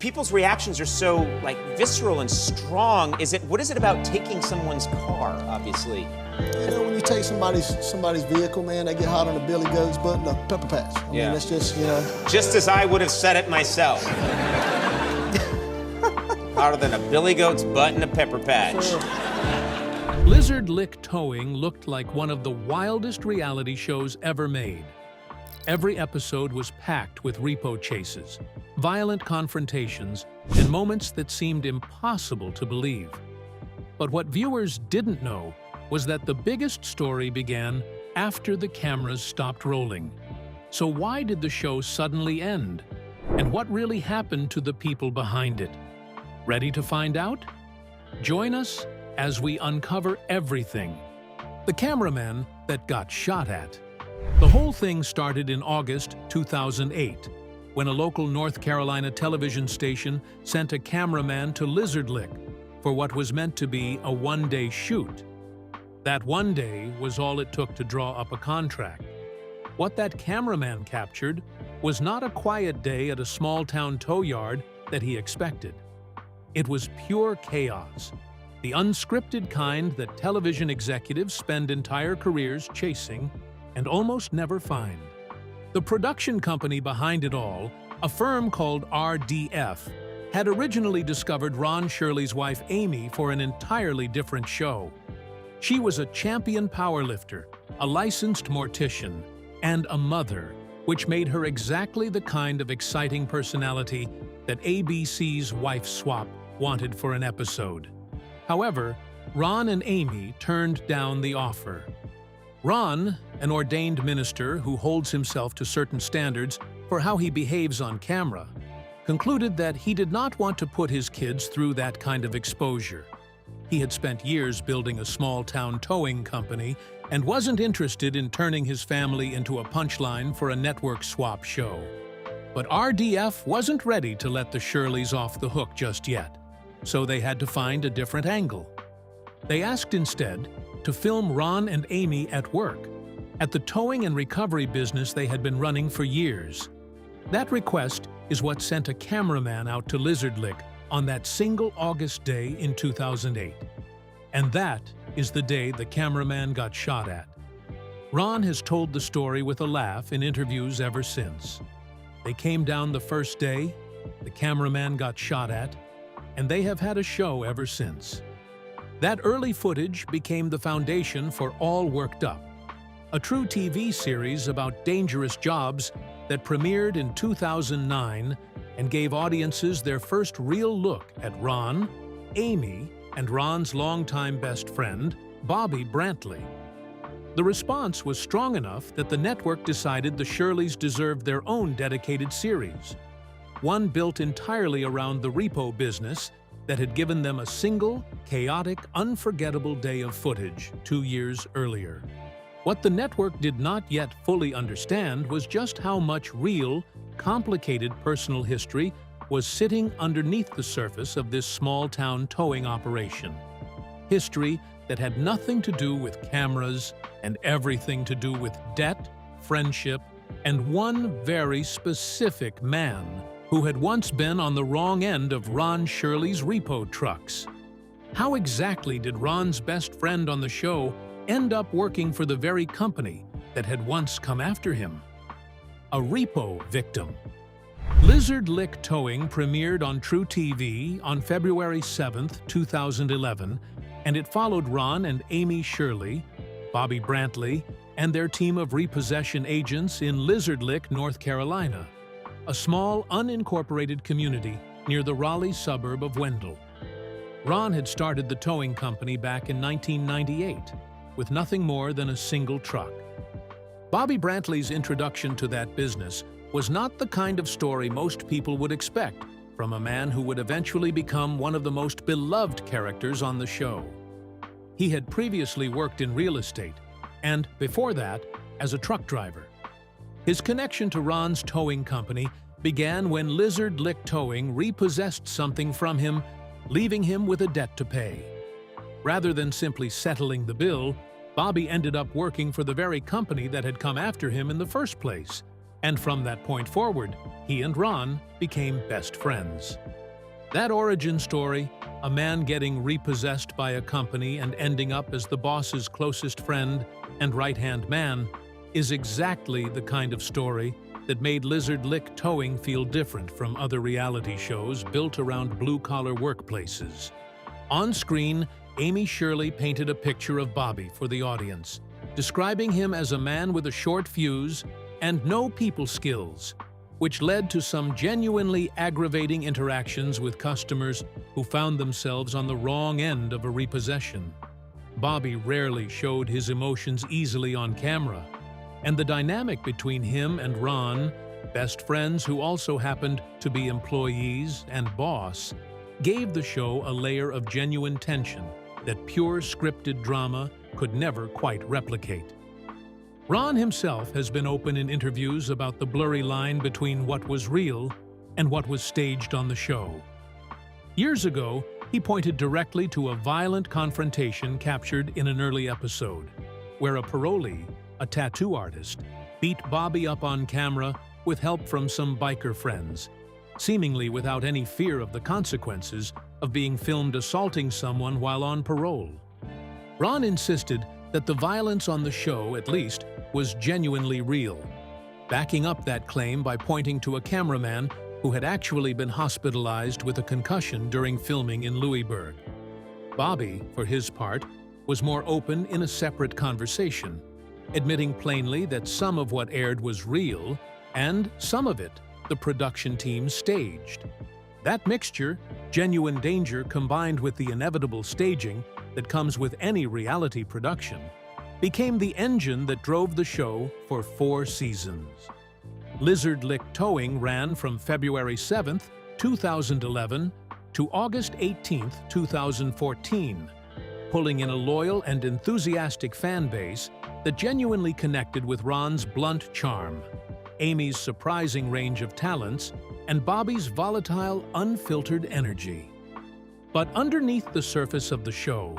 people's reactions are so like visceral and strong. What is it about taking someone's car, obviously? You know, when you take somebody's vehicle, man, they get hot on the Billy Goat's button, the pepper patch. I mean, that's just, you know. Just as I would have said it myself. Hotter than a Billy Goat's butt in a pepper patch. Sure. Lizard Lick Towing looked like one of the wildest reality shows ever made. Every episode was packed with repo chases, violent confrontations, and moments that seemed impossible to believe. But what viewers didn't know was that the biggest story began after the cameras stopped rolling. So why did the show suddenly end? And what really happened to the people behind it? Ready to find out? Join us as we uncover everything. The cameraman that got shot at. The whole thing started in August 2008, when a local North Carolina television station sent a cameraman to Lizard Lick for what was meant to be a one-day shoot. That one day was all it took to draw up a contract. What that cameraman captured was not a quiet day at a small-town tow yard that he expected. It was pure chaos, the unscripted kind that television executives spend entire careers chasing and almost never find. The production company behind it all, a firm called RDF, had originally discovered Ron Shirley's wife Amy for an entirely different show. She was a champion powerlifter, a licensed mortician, and a mother, which made her exactly the kind of exciting personality that ABC's Wife Swap wanted for an episode. However, Ron and Amy turned down the offer. Ron, an ordained minister who holds himself to certain standards for how he behaves on camera, concluded that he did not want to put his kids through that kind of exposure. He had spent years building a small-town towing company and wasn't interested in turning his family into a punchline for a network swap show. But RDF wasn't ready to let the Shirleys off the hook just yet, so they had to find a different angle. They asked instead to film Ron and Amy at work, at the towing and recovery business they had been running for years. That request is what sent a cameraman out to Lizard Lick on that single August day in 2008. And that is the day the cameraman got shot at. Ron has told the story with a laugh in interviews ever since. They came down the first day, the cameraman got shot at, and they have had a show ever since. That early footage became the foundation for All Worked Up, a true TV series about dangerous jobs that premiered in 2009 and gave audiences their first real look at Ron, Amy, and Ron's longtime best friend, Bobby Brantley. The response was strong enough that the network decided the Shirleys deserved their own dedicated series, one built entirely around the repo business that had given them a single, chaotic, unforgettable day of footage 2 years earlier. What the network did not yet fully understand was just how much real, complicated personal history was sitting underneath the surface of this small-town towing operation. History that had nothing to do with cameras and everything to do with debt, friendship, and one very specific man who had once been on the wrong end of Ron Shirley's repo trucks. How exactly did Ron's best friend on the show end up working for the very company that had once come after him? A repo victim. Lizard Lick Towing premiered on True TV on February 7, 2011, and it followed Ron and Amy Shirley, Bobby Brantley, and their team of repossession agents in Lizard Lick, North Carolina, a small, unincorporated community near the Raleigh suburb of Wendell. Ron had started the towing company back in 1998 with nothing more than a single truck. Bobby Brantley's introduction to that business was not the kind of story most people would expect from a man who would eventually become one of the most beloved characters on the show. He had previously worked in real estate, and before that, as a truck driver. His connection to Ron's towing company began when Lizard Lick Towing repossessed something from him, leaving him with a debt to pay. Rather than simply settling the bill, Bobby ended up working for the very company that had come after him in the first place, and from that point forward, he and Ron became best friends. That origin story, a man getting repossessed by a company and ending up as the boss's closest friend and right-hand man, is exactly the kind of story that made Lizard Lick Towing feel different from other reality shows built around blue-collar workplaces. On screen, Amy Shirley painted a picture of Bobby for the audience, describing him as a man with a short fuse and no people skills, which led to some genuinely aggravating interactions with customers who found themselves on the wrong end of a repossession. Bobby rarely showed his emotions easily on camera, and the dynamic between him and Ron, best friends who also happened to be employees and boss, gave the show a layer of genuine tension that pure scripted drama could never quite replicate. Ron himself has been open in interviews about the blurry line between what was real and what was staged on the show. Years ago, he pointed directly to a violent confrontation captured in an early episode, where a parolee, a tattoo artist, beat Bobby up on camera with help from some biker friends, seemingly without any fear of the consequences of being filmed assaulting someone while on parole. Ron insisted that the violence on the show, at least, was genuinely real, backing up that claim by pointing to a cameraman who had actually been hospitalized with a concussion during filming in Louisburg. Bobby, for his part, was more open in a separate conversation, admitting plainly that some of what aired was real and some of it the production team staged. That mixture, genuine danger combined with the inevitable staging that comes with any reality production, became the engine that drove the show for 4 seasons. Lizard Lick Towing ran from February 7th, 2011 to August 18th, 2014, pulling in a loyal and enthusiastic fan base that genuinely connected with Ron's blunt charm, Amy's surprising range of talents, and Bobby's volatile, unfiltered energy. But underneath the surface of the show,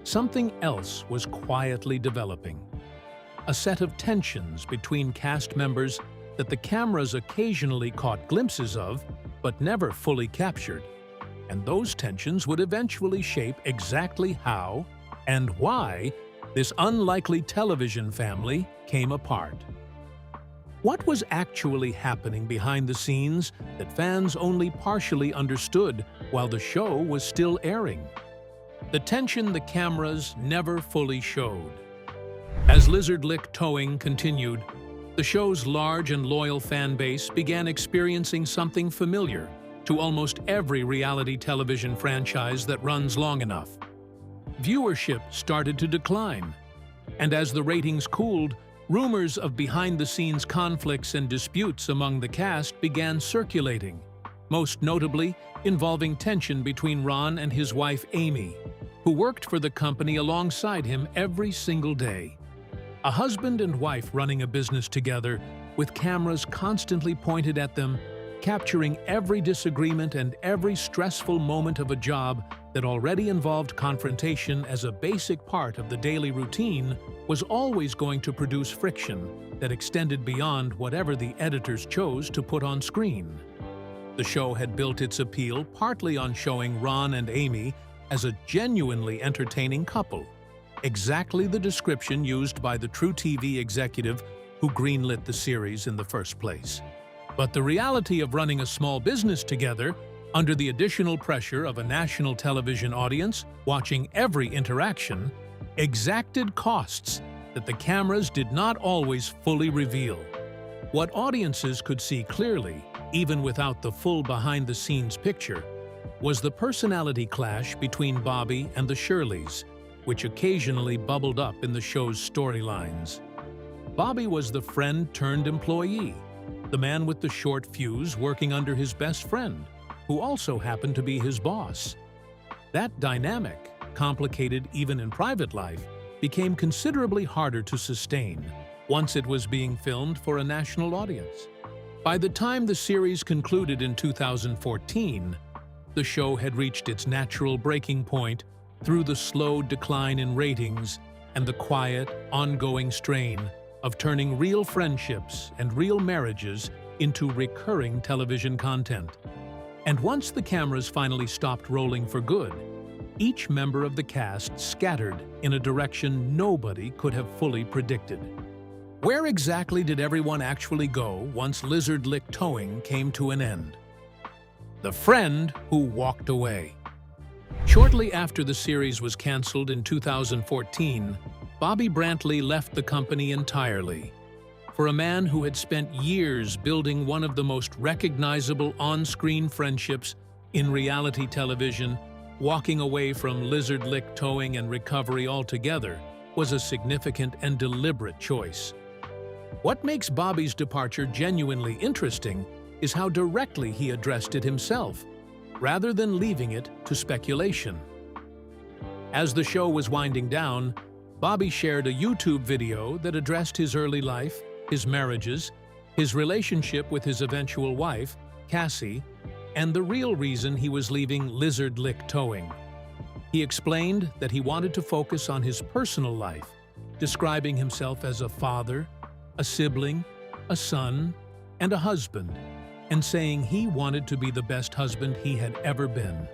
something else was quietly developing. A set of tensions between cast members that the cameras occasionally caught glimpses of, but never fully captured. And those tensions would eventually shape exactly how and why this unlikely television family came apart. What was actually happening behind the scenes that fans only partially understood while the show was still airing? The tension the cameras never fully showed. As Lizard Lick Towing continued, the show's large and loyal fan base began experiencing something familiar to almost every reality television franchise that runs long enough. Viewership started to decline, and as the ratings cooled, rumors of behind-the-scenes conflicts and disputes among the cast began circulating, most notably involving tension between Ron and his wife Amy, who worked for the company alongside him every single day. A husband and wife running a business together, with cameras constantly pointed at them, capturing every disagreement and every stressful moment of a job that already involved confrontation as a basic part of the daily routine, was always going to produce friction that extended beyond whatever the editors chose to put on screen. The show had built its appeal partly on showing Ron and Amy as a genuinely entertaining couple, exactly the description used by the True TV executive who greenlit the series in the first place. But the reality of running a small business together, under the additional pressure of a national television audience watching every interaction, exacted costs that the cameras did not always fully reveal. What audiences could see clearly, even without the full behind-the-scenes picture, was the personality clash between Bobby and the Shirleys, which occasionally bubbled up in the show's storylines. Bobby was the friend-turned-employee, the man with the short fuse working under his best friend, who also happened to be his boss. That dynamic, complicated even in private life, became considerably harder to sustain once it was being filmed for a national audience. By the time the series concluded in 2014, the show had reached its natural breaking point through the slow decline in ratings and the quiet, ongoing strain of turning real friendships and real marriages into recurring television content. And once the cameras finally stopped rolling for good, each member of the cast scattered in a direction nobody could have fully predicted. Where exactly did everyone actually go once Lizard Lick Towing came to an end? The friend who walked away. Shortly after the series was canceled in 2014, Bobby Brantley left the company entirely. For a man who had spent years building one of the most recognizable on-screen friendships in reality television, walking away from Lizard Lick Towing and recovery altogether was a significant and deliberate choice. What makes Bobby's departure genuinely interesting is how directly he addressed it himself, rather than leaving it to speculation. As the show was winding down, Bobby shared a YouTube video that addressed his early life, his marriages, his relationship with his eventual wife, Cassie, and the real reason he was leaving Lizard Lick Towing. He explained that he wanted to focus on his personal life, describing himself as a father, a sibling, a son, and a husband, and saying he wanted to be the best husband he had ever been.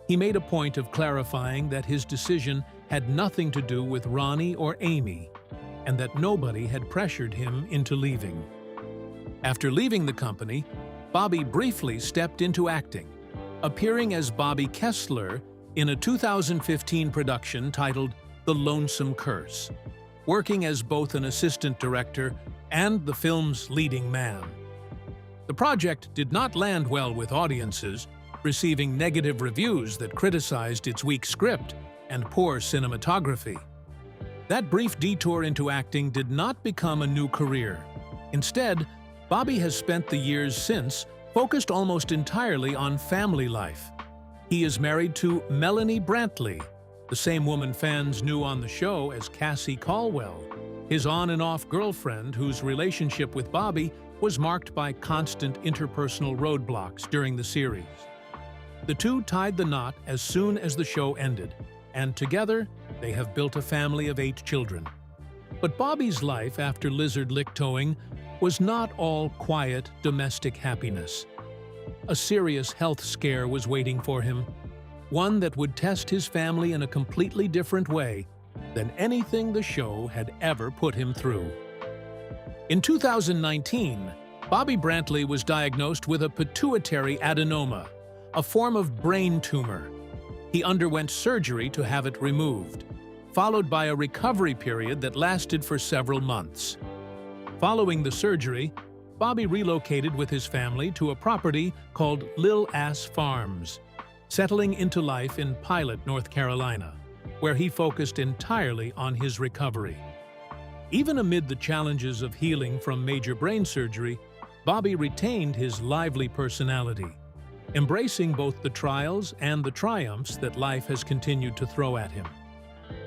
He made a point of clarifying that his decision had nothing to do with Ronnie or Amy, and that nobody had pressured him into leaving. After leaving the company, Bobby briefly stepped into acting, appearing as Bobby Kessler in a 2015 production titled The Lonesome Curse, working as both an assistant director and the film's leading man. The project did not land well with audiences, receiving negative reviews that criticized its weak script and poor cinematography. That brief detour into acting did not become a new career. Instead, Bobby has spent the years since focused almost entirely on family life. He is married to Melanie Brantley, the same woman fans knew on the show as Cassie Caldwell, his on and off girlfriend whose relationship with Bobby was marked by constant interpersonal roadblocks during the series. The two tied the knot as soon as the show ended, and together they have built a family of 8 children. But Bobby's life after Lizard Lick Towing was not all quiet domestic happiness. A serious health scare was waiting for him, one that would test his family in a completely different way than anything the show had ever put him through. In 2019, Bobby Brantley was diagnosed with a pituitary adenoma, a form of brain tumor. He underwent surgery to have it removed, followed by a recovery period that lasted for several months. Following the surgery, Bobby relocated with his family to a property called Lil Ass Farms, settling into life in Pilot, North Carolina, where he focused entirely on his recovery. Even amid the challenges of healing from major brain surgery, Bobby retained his lively personality, embracing both the trials and the triumphs that life has continued to throw at him.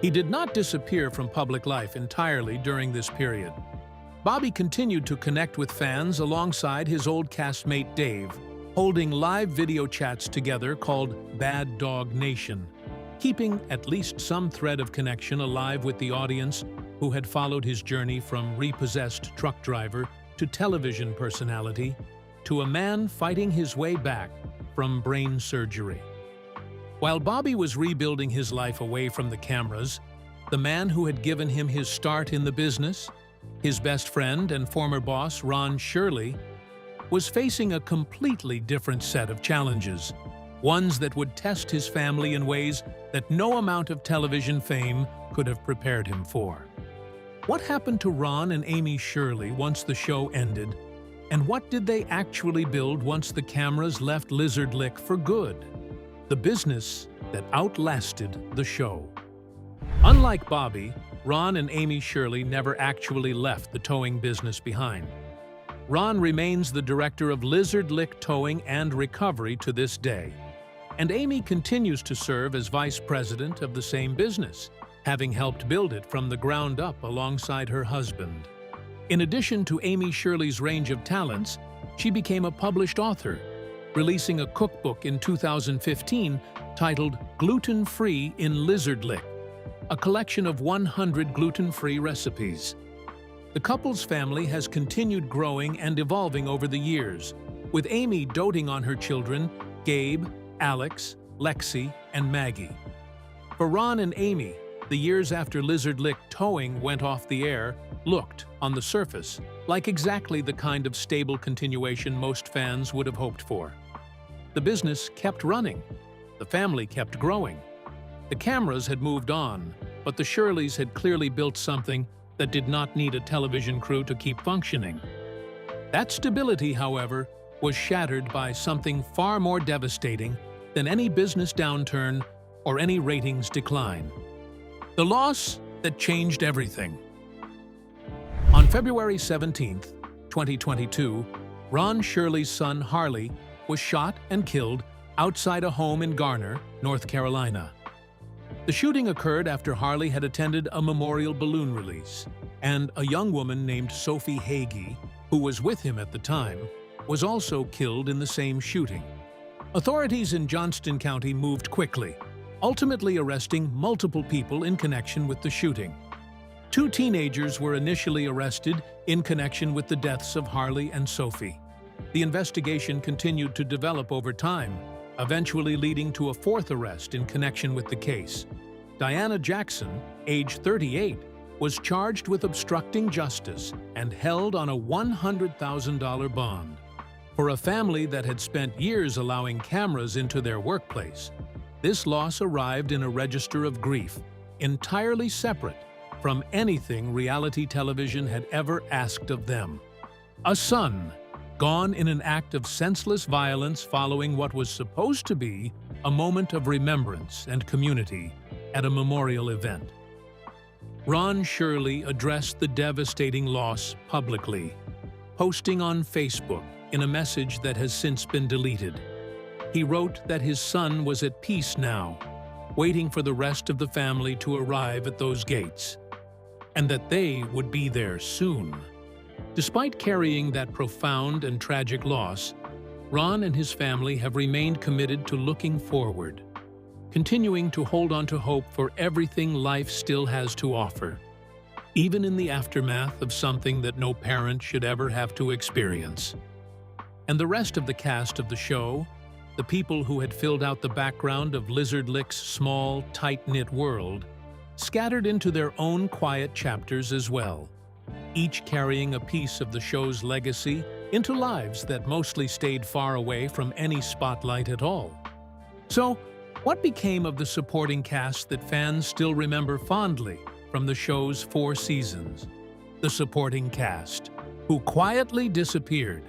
He did not disappear from public life entirely during this period. Bobby continued to connect with fans alongside his old castmate Dave, holding live video chats together called Bad Dog Nation, keeping at least some thread of connection alive with the audience who had followed his journey from repossessed truck driver to television personality to a man fighting his way back from brain surgery. While Bobby was rebuilding his life away from the cameras, the man who had given him his start in the business, his best friend and former boss Ron Shirley, was facing a completely different set of challenges, ones that would test his family in ways that no amount of television fame could have prepared him for. What happened to Ron and Amy Shirley once the show ended, and what did they actually build once the cameras left Lizard Lick for good? The business that outlasted the show. Unlike Bobby, Ron and Amy Shirley never actually left the towing business behind. Ron remains the director of Lizard Lick Towing and Recovery to this day, and Amy continues to serve as vice president of the same business, having helped build it from the ground up alongside her husband. In addition to Amy Shirley's range of talents, she became a published author, releasing a cookbook in 2015 titled Gluten-Free in Lizard Lick, a collection of 100 gluten-free recipes. The couple's family has continued growing and evolving over the years, with Amy doting on her children, Gabe, Alex, Lexi, and Maggie. For Ron and Amy, the years after Lizard Lick Towing went off the air looked, on the surface, like exactly the kind of stable continuation most fans would have hoped for. The business kept running. The family kept growing. The cameras had moved on, but the Shirleys had clearly built something that did not need a television crew to keep functioning. That stability, however, was shattered by something far more devastating than any business downturn or any ratings decline. The loss that changed everything. On February 17, 2022, Ron Shirley's son Harley was shot and killed outside a home in Garner, North Carolina. The shooting occurred after Harley had attended a memorial balloon release, and a young woman named Sophie Hagee, who was with him at the time, was also killed in the same shooting. Authorities in Johnston County moved quickly, ultimately arresting multiple people in connection with the shooting. 2 teenagers were initially arrested in connection with the deaths of Harley and Sophie. The investigation continued to develop over time, eventually leading to a 4th arrest in connection with the case. Diana Jackson, age 38, was charged with obstructing justice and held on a $100,000 bond. For a family that had spent years allowing cameras into their workplace, this loss arrived in a register of grief, entirely separate from anything reality television had ever asked of them. A son, gone in an act of senseless violence following what was supposed to be a moment of remembrance and community at a memorial event. Ron Shirley addressed the devastating loss publicly, posting on Facebook in a message that has since been deleted. He wrote that his son was at peace now, waiting for the rest of the family to arrive at those gates, and that they would be there soon. Despite carrying that profound and tragic loss, Ron and his family have remained committed to looking forward, continuing to hold on to hope for everything life still has to offer, even in the aftermath of something that no parent should ever have to experience. And the rest of the cast of the show, the people who had filled out the background of Lizard Lick's small, tight-knit world, scattered into their own quiet chapters as well, each carrying a piece of the show's legacy into lives that mostly stayed far away from any spotlight at all. So, what became of the supporting cast that fans still remember fondly from the show's 4 seasons? The supporting cast, who quietly disappeared.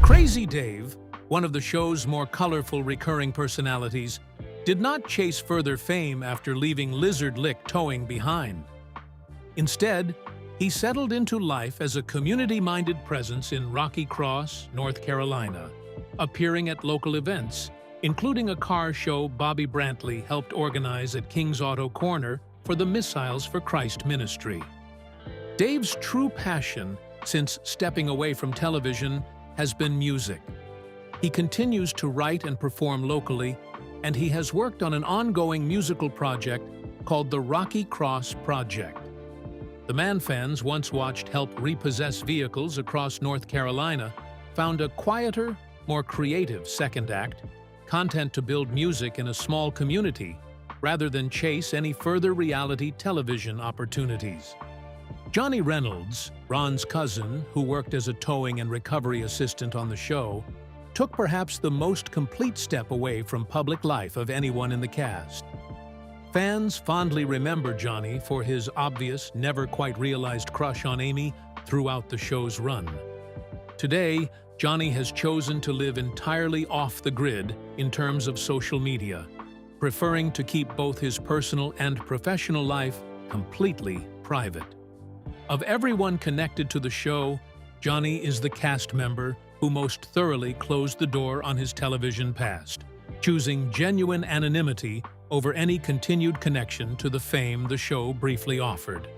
Crazy Dave, one of the show's more colorful recurring personalities, did not chase further fame after leaving Lizard Lick Towing behind. Instead, he settled into life as a community-minded presence in Rocky Cross, North Carolina, appearing at local events, including a car show Bobby Brantley helped organize at King's Auto Corner for the Missiles for Christ ministry. Dave's true passion since stepping away from television has been music. He continues to write and perform locally, and he has worked on an ongoing musical project called the Rocky Cross Project. The man fans once watched help repossess vehicles across North Carolina found a quieter, more creative second act, content to build music in a small community rather than chase any further reality television opportunities. Johnny Reynolds, Ron's cousin, who worked as a towing and recovery assistant on the show, took perhaps the most complete step away from public life of anyone in the cast. Fans fondly remember Johnny for his obvious, never-quite-realized crush on Amy throughout the show's run. Today, Johnny has chosen to live entirely off the grid in terms of social media, preferring to keep both his personal and professional life completely private. Of everyone connected to the show, Johnny is the cast member who most thoroughly closed the door on his television past, choosing genuine anonymity over any continued connection to the fame the show briefly offered.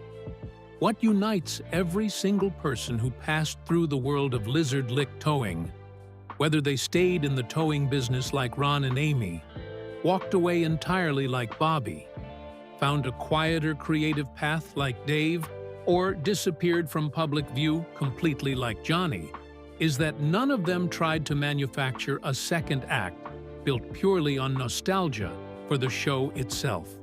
What unites every single person who passed through the world of Lizard Lick Towing, whether they stayed in the towing business like Ron and Amy, walked away entirely like Bobby, found a quieter creative path like Dave, or disappeared from public view completely like Johnny, is that none of them tried to manufacture a second act built purely on nostalgia for the show itself.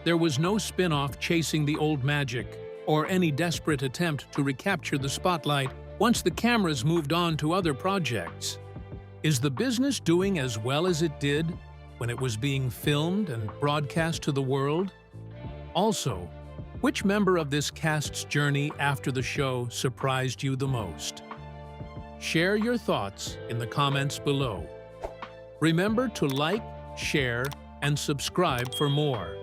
There was no spin-off chasing the old magic or any desperate attempt to recapture the spotlight once the cameras moved on to other projects. Is the business doing as well as it did when it was being filmed and broadcast to the world? Also, which member of this cast's journey after the show surprised you the most? Share your thoughts in the comments below. Remember to like, share, and subscribe for more.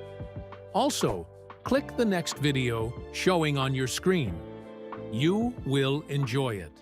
Also, click the next video showing on your screen. You will enjoy it.